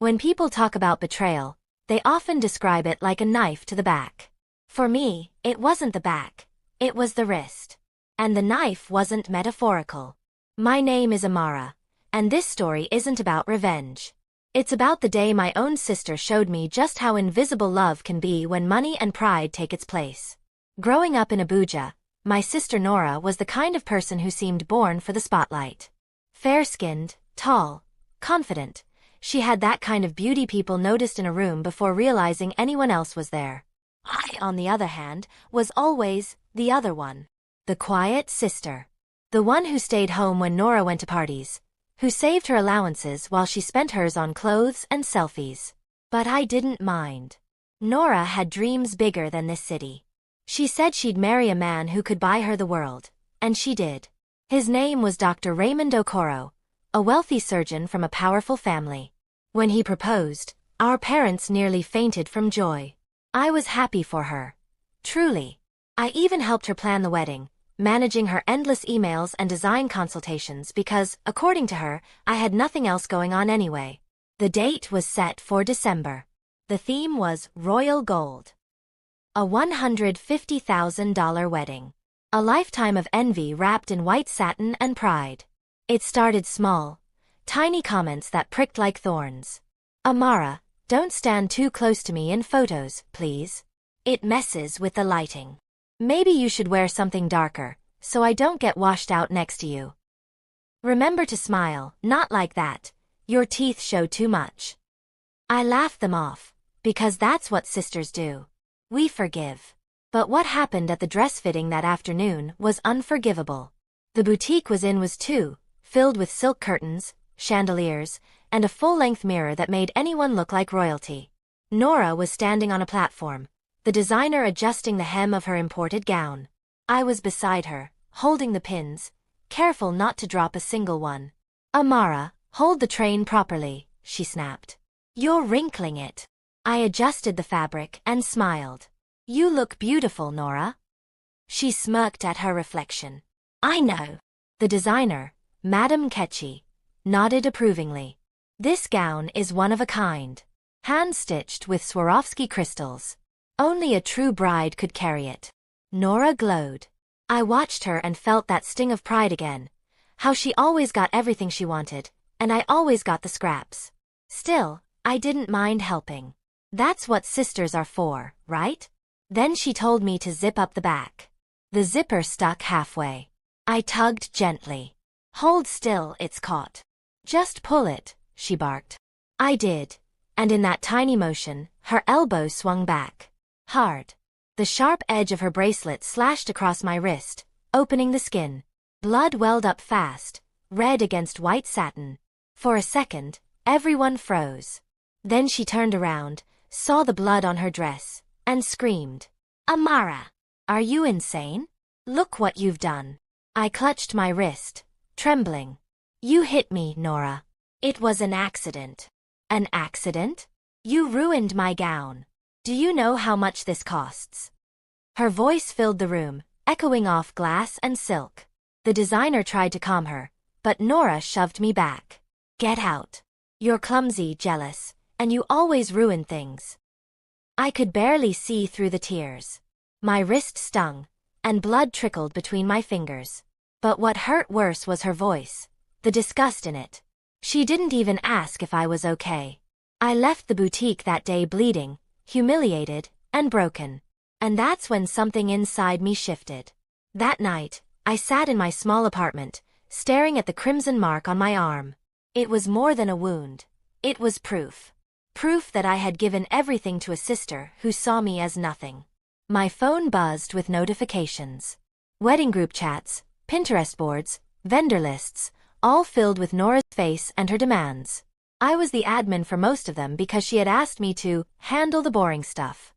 When people talk about betrayal, they often describe it like a knife to the back. For me, it wasn't the back. It was the wrist. And the knife wasn't metaphorical. My name is Amara, and this story isn't about revenge. It's about the day my own sister showed me just how invisible love can be when money and pride take its place. Growing up in Abuja, my sister Nora was the kind of person who seemed born for the spotlight. Fair-skinned, tall, confident, she had that kind of beauty people noticed in a room before realizing anyone else was there. I, on the other hand, was always the other one. The quiet sister. The one who stayed home when Nora went to parties. Who saved her allowances while she spent hers on clothes and selfies. But I didn't mind. Nora had dreams bigger than this city. She said she'd marry a man who could buy her the world, and she did. His name was Dr. Raymond Okoro, a wealthy surgeon from a powerful family. When he proposed, our parents nearly fainted from joy. I was happy for her. Truly. I even helped her plan the wedding, managing her endless emails and design consultations because, according to her, I had nothing else going on anyway. The date was set for December. The theme was royal gold. A $150,000 wedding. A lifetime of envy wrapped in white satin and pride. It started small. Tiny comments that pricked like thorns. Amara, don't stand too close to me in photos, please. It messes with the lighting. Maybe you should wear something darker, so I don't get washed out next to you. Remember to smile, not like that. Your teeth show too much. I laughed them off, because that's what sisters do. We forgive. But what happened at the dress fitting that afternoon was unforgivable. The boutique was too, filled with silk curtains, chandeliers, and a full-length mirror that made anyone look like royalty. Nora was standing on a platform, the designer adjusting the hem of her imported gown. I was beside her, holding the pins, careful not to drop a single one. Amara, hold the train properly, she snapped. You're wrinkling it. I adjusted the fabric and smiled. You look beautiful, Nora. She smirked at her reflection. I know. The designer, Madame Ketchy, nodded approvingly. This gown is one of a kind. Hand-stitched with Swarovski crystals. Only a true bride could carry it. Nora glowed. I watched her and felt that sting of pride again. How she always got everything she wanted, and I always got the scraps. Still, I didn't mind helping. That's what sisters are for, right? Then she told me to zip up the back. The zipper stuck halfway. I tugged gently. Hold still, it's caught. Just pull it, she barked. I did, and in that tiny motion, her elbow swung back. Hard. The sharp edge of her bracelet slashed across my wrist, opening the skin. Blood welled up fast, red against white satin. For a second, everyone froze. Then she turned around, saw the blood on her dress, and screamed. Amara! Are you insane? Look what you've done. I clutched my wrist, trembling. You hit me, Nora. It was an accident. An accident? You ruined my gown. Do you know how much this costs? Her voice filled the room, echoing off glass and silk. The designer tried to calm her, but Nora shoved me back. Get out. You're clumsy, jealous, and you always ruin things. I could barely see through the tears. My wrist stung, and blood trickled between my fingers. But what hurt worse was her voice, the disgust in it. She didn't even ask if I was okay. I left the boutique that day bleeding, humiliated, and broken. And that's when something inside me shifted. That night, I sat in my small apartment, staring at the crimson mark on my arm. It was more than a wound. It was proof. Proof that I had given everything to a sister who saw me as nothing. My phone buzzed with notifications. Wedding group chats, Pinterest boards, vendor lists, all filled with Nora's face and her demands. I was the admin for most of them because she had asked me to handle the boring stuff.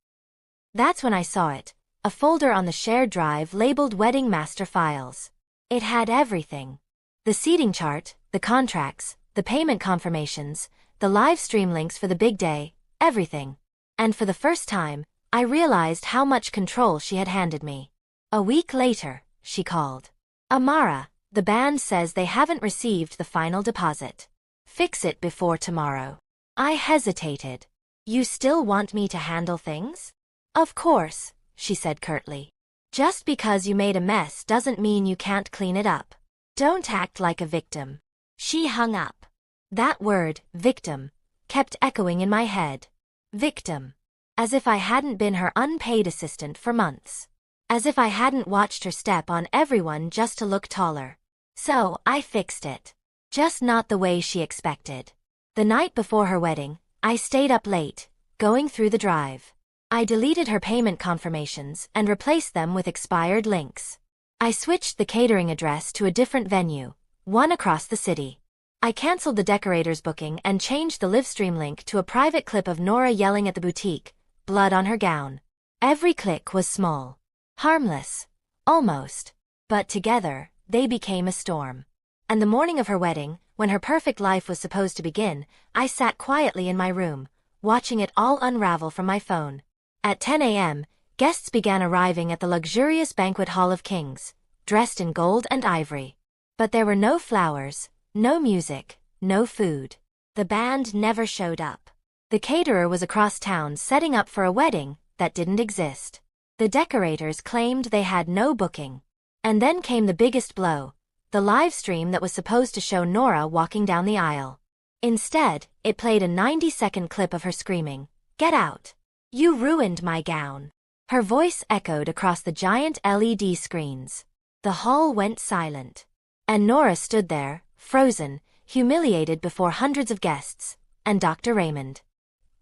That's when I saw it, a folder on the shared drive labeled Wedding Master Files. It had everything. The seating chart, the contracts, the payment confirmations, the live stream links for the big day, everything. And for the first time, I realized how much control she had handed me. A week later, she called. Amara, the band says they haven't received the final deposit. Fix it before tomorrow. I hesitated. You still want me to handle things? Of course, she said curtly. Just because you made a mess doesn't mean you can't clean it up. Don't act like a victim. She hung up. That word, victim, kept echoing in my head. Victim. As if I hadn't been her unpaid assistant for months. As if I hadn't watched her step on everyone just to look taller. So, I fixed it. Just not the way she expected. The night before her wedding, I stayed up late, going through the drive. I deleted her payment confirmations and replaced them with expired links. I switched the catering address to a different venue, one across the city. I canceled the decorator's booking and changed the livestream link to a private clip of Nora yelling at the boutique, blood on her gown. Every click was small. Harmless. Almost. But together, they became a storm. And the morning of her wedding, when her perfect life was supposed to begin, I sat quietly in my room, watching it all unravel from my phone. At 10 a.m., guests began arriving at the luxurious banquet hall of kings, dressed in gold and ivory. But there were no flowers, no music, no food. The band never showed up. The caterer was across town setting up for a wedding that didn't exist. The decorators claimed they had no booking. And then came the biggest blow, the live stream that was supposed to show Nora walking down the aisle. Instead, it played a 90-second clip of her screaming, "Get out! You ruined my gown!" Her voice echoed across the giant LED screens. The hall went silent. And Nora stood there, frozen, humiliated before hundreds of guests, and Dr. Raymond.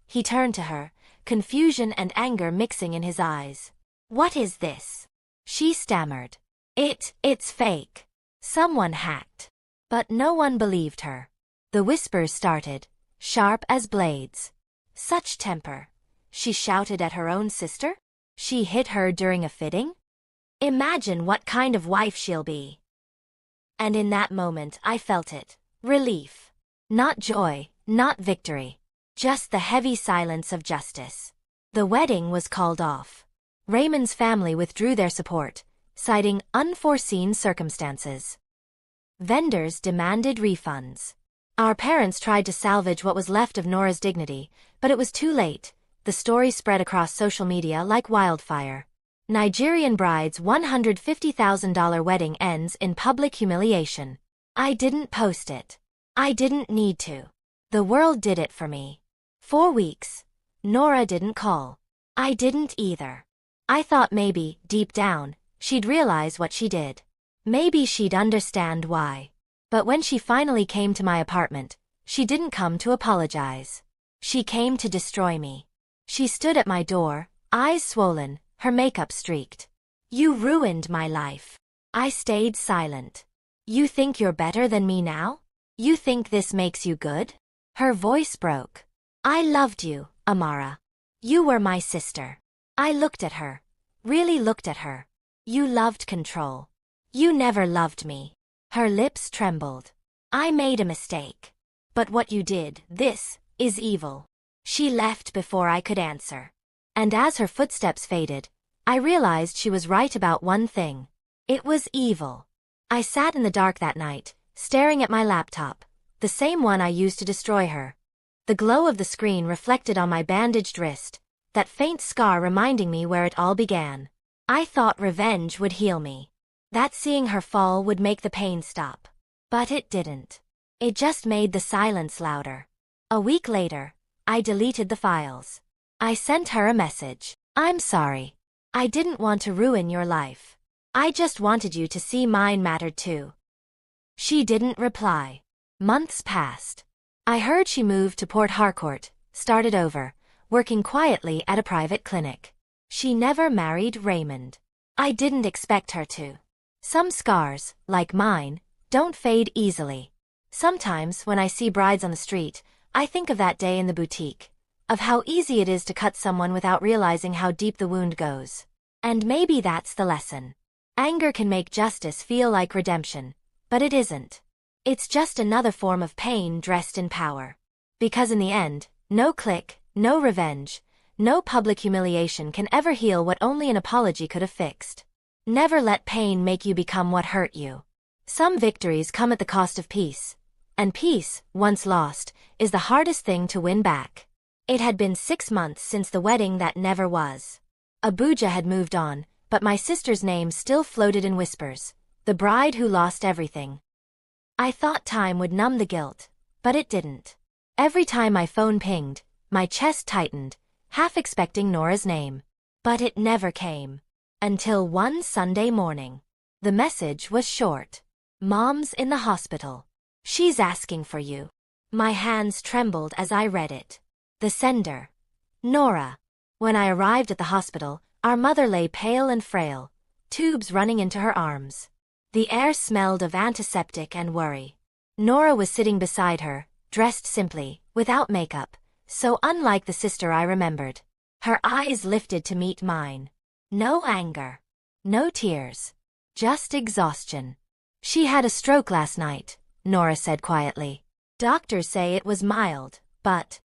He turned to her, confusion and anger mixing in his eyes. "What is this?" She stammered. It's fake. Someone hacked." But no one believed her. The whispers started, sharp as blades. Such temper. She shouted at her own sister? She hit her during a fitting? Imagine what kind of wife she'll be. And in that moment I felt it. Relief. Not joy, not victory. Just the heavy silence of justice. The wedding was called off. Raymond's family withdrew their support, citing unforeseen circumstances. Vendors demanded refunds. Our parents tried to salvage what was left of Nora's dignity, but it was too late. The story spread across social media like wildfire. Nigerian bride's $150,000 wedding ends in public humiliation. I didn't post it. I didn't need to. The world did it for me. 4 weeks. Nora didn't call. I didn't either. I thought maybe, deep down, she'd realize what she did. Maybe she'd understand why. But when she finally came to my apartment, she didn't come to apologize. She came to destroy me. She stood at my door, eyes swollen, her makeup streaked. "You ruined my life." I stayed silent. "You think you're better than me now? You think this makes you good?" Her voice broke. "I loved you, Amara. You were my sister." I looked at her. Really looked at her. "You loved control. You never loved me." Her lips trembled. "I made a mistake. But what you did, this, is evil." She left before I could answer. And as her footsteps faded, I realized she was right about one thing. It was evil. I sat in the dark that night, staring at my laptop, the same one I used to destroy her. The glow of the screen reflected on my bandaged wrist, that faint scar reminding me where it all began. I thought revenge would heal me. That seeing her fall would make the pain stop. But it didn't. It just made the silence louder. A week later, I deleted the files. I sent her a message. "I'm sorry. I didn't want to ruin your life. I just wanted you to see mine mattered too." She didn't reply. Months passed. I heard she moved to Port Harcourt, started over, working quietly at a private clinic. She never married Raymond. I didn't expect her to. Some scars, like mine, don't fade easily. Sometimes when I see brides on the street, I think of that day in the boutique, of how easy it is to cut someone without realizing how deep the wound goes. And maybe that's the lesson. Anger can make justice feel like redemption, but it isn't. It's just another form of pain dressed in power. Because in the end, no click, no revenge, no public humiliation can ever heal what only an apology could have fixed. Never let pain make you become what hurt you. Some victories come at the cost of peace. And peace, once lost, is the hardest thing to win back. It had been 6 months since the wedding that never was. Abuja had moved on, but my sister's name still floated in whispers. The bride who lost everything. I thought time would numb the guilt, but it didn't. Every time my phone pinged, my chest tightened, half expecting Nora's name. But it never came. Until one Sunday morning. The message was short. "Mom's in the hospital. She's asking for you." My hands trembled as I read it. The sender. Nora. When I arrived at the hospital, our mother lay pale and frail, tubes running into her arms. The air smelled of antiseptic and worry. Nora was sitting beside her, dressed simply, without makeup, so unlike the sister I remembered. Her eyes lifted to meet mine. No anger. No tears. Just exhaustion. "She had a stroke last night," Nora said quietly. "Doctors say it was mild, but..."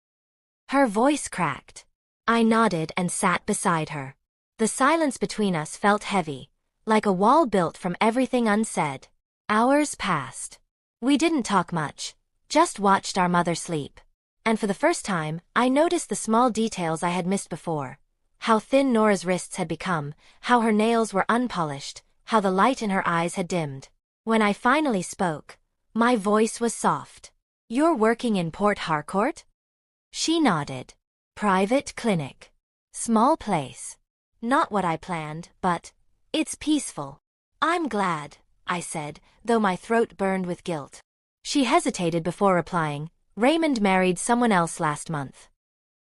Her voice cracked. I nodded and sat beside her. The silence between us felt heavy, like a wall built from everything unsaid. Hours passed. We didn't talk much, just watched our mother sleep. And for the first time, I noticed the small details I had missed before. How thin Nora's wrists had become, how her nails were unpolished, how the light in her eyes had dimmed. When I finally spoke, my voice was soft. "You're working in Port Harcourt?" She nodded. "Private clinic. Small place. Not what I planned, but it's peaceful." "I'm glad," I said, though my throat burned with guilt. She hesitated before replying. "Raymond married someone else last month."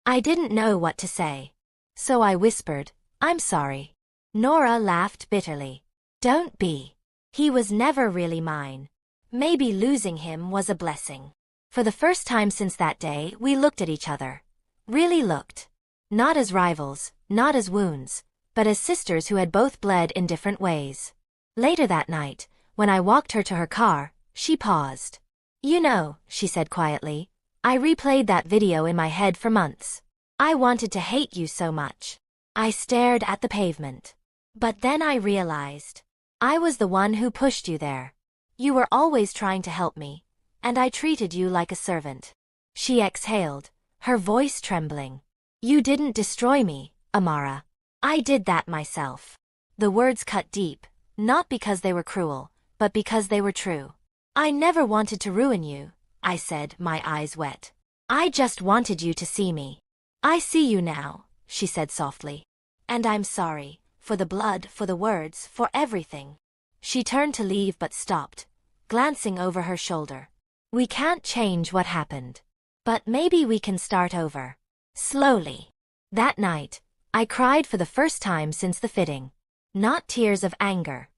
I didn't know what to say. So I whispered, "I'm sorry." Nora laughed bitterly. "Don't be. He was never really mine. Maybe losing him was a blessing." For the first time since that day, we looked at each other. Really looked. Not as rivals, not as wounds, but as sisters who had both bled in different ways. Later that night, when I walked her to her car, she paused. "You know," she said quietly, "I replayed that video in my head for months. I wanted to hate you so much." I stared at the pavement. "But then I realized. I was the one who pushed you there. You were always trying to help me, and I treated you like a servant." She exhaled, her voice trembling. "You didn't destroy me, Amara. I did that myself." The words cut deep, not because they were cruel, but because they were true. "I never wanted to ruin you," I said, my eyes wet. "I just wanted you to see me." "I see you now," she said softly. "And I'm sorry, for the blood, for the words, for everything." She turned to leave but stopped, glancing over her shoulder. "We can't change what happened. But maybe we can start over. Slowly." That night, I cried for the first time since the fitting. Not tears of anger.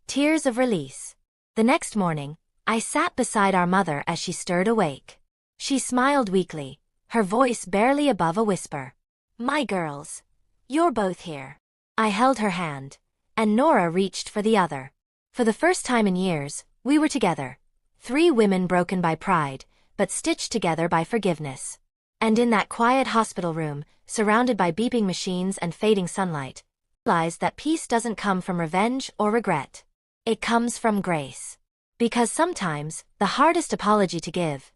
Tears of release. The next morning, I sat beside our mother as she stirred awake. She smiled weakly, her voice barely above a whisper. "My girls. You're both here." I held her hand, and Nora reached for the other. For the first time in years, we were together. 3 women broken by pride, but stitched together by forgiveness. And in that quiet hospital room, surrounded by beeping machines and fading sunlight, I realized that peace doesn't come from revenge or regret. It comes from grace. Because sometimes, the hardest apology to give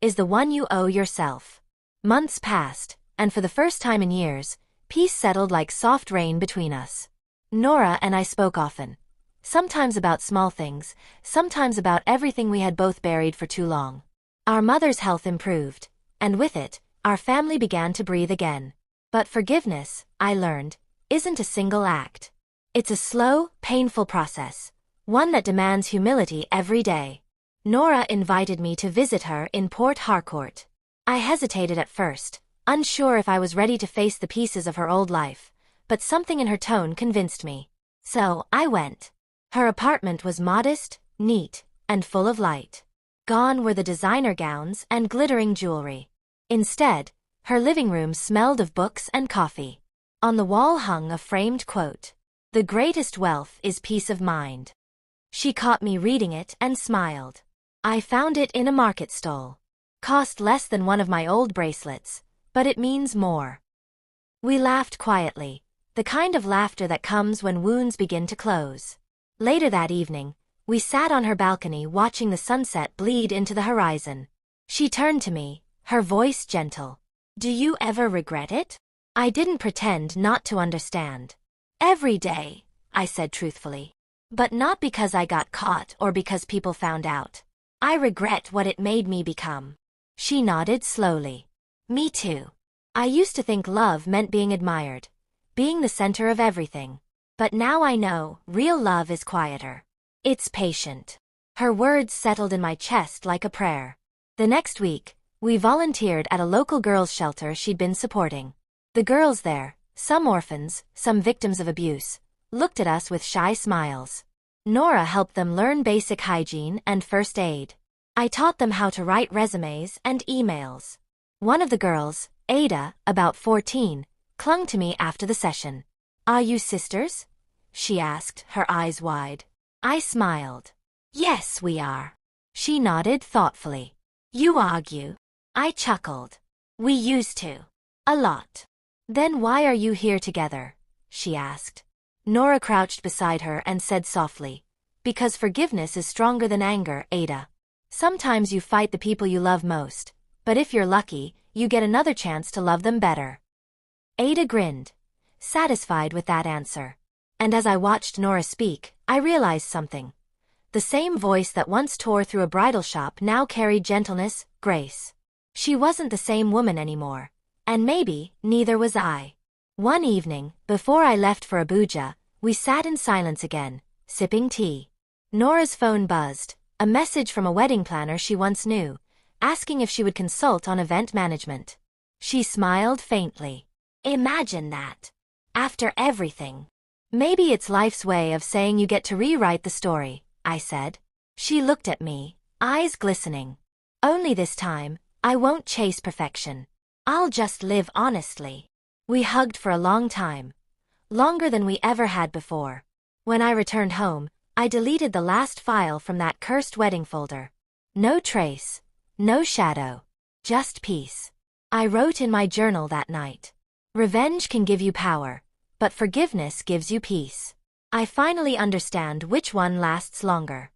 is the one you owe yourself. Months passed, and for the first time in years, peace settled like soft rain between us. Nora and I spoke often. Sometimes about small things, sometimes about everything we had both buried for too long. Our mother's health improved, and with it, our family began to breathe again. But forgiveness, I learned, isn't a single act. It's a slow, painful process, one that demands humility every day. Nora invited me to visit her in Port Harcourt. I hesitated at first, unsure if I was ready to face the pieces of her old life, but something in her tone convinced me. So, I went. Her apartment was modest, neat, and full of light. Gone were the designer gowns and glittering jewelry. Instead, her living room smelled of books and coffee. On the wall hung a framed quote. "The greatest wealth is peace of mind." She caught me reading it and smiled. "I found it in a market stall. Cost less than one of my old bracelets, but it means more." We laughed quietly, the kind of laughter that comes when wounds begin to close. Later that evening, We sat on her balcony watching the sunset bleed into the horizon. She turned to me, her voice gentle. Do you ever regret it? I didn't pretend not to understand. Every day, I said truthfully. But not because I got caught or because people found out. I regret what it made me become. She nodded slowly. Me too. I used to think love meant being admired, being the center of everything. But now I know, real love is quieter. It's patient. Her words settled in my chest like a prayer. The next week, we volunteered at a local girls' shelter she'd been supporting. The girls there, some orphans, some victims of abuse, looked at us with shy smiles. Nora helped them learn basic hygiene and first aid. I taught them how to write resumes and emails. One of the girls, Ada, about 14, clung to me after the session. Are you sisters? She asked, her eyes wide. I smiled. Yes, we are. She nodded thoughtfully. You argue? I chuckled. We used to. A lot. Then why are you here together? She asked. Nora crouched beside her and said softly, because forgiveness is stronger than anger, Ada. Sometimes you fight the people you love most, but if you're lucky, you get another chance to love them better. Ada grinned, satisfied with that answer. And as I watched Nora speak, I realized something. The same voice that once tore through a bridal shop now carried gentleness, grace. She wasn't the same woman anymore. And maybe, neither was I. One evening, before I left for Abuja, we sat in silence again, sipping tea. Nora's phone buzzed, a message from a wedding planner she once knew, asking if she would consult on event management. She smiled faintly. Imagine that. After everything. Maybe it's life's way of saying you get to rewrite the story, I said. She looked at me, eyes glistening. Only this time, I won't chase perfection. I'll just live honestly. We hugged for a long time. Longer than we ever had before. When I returned home, I deleted the last file from that cursed wedding folder. No trace. No shadow. Just peace. I wrote in my journal that night. Revenge can give you power, but forgiveness gives you peace. I finally understand which one lasts longer.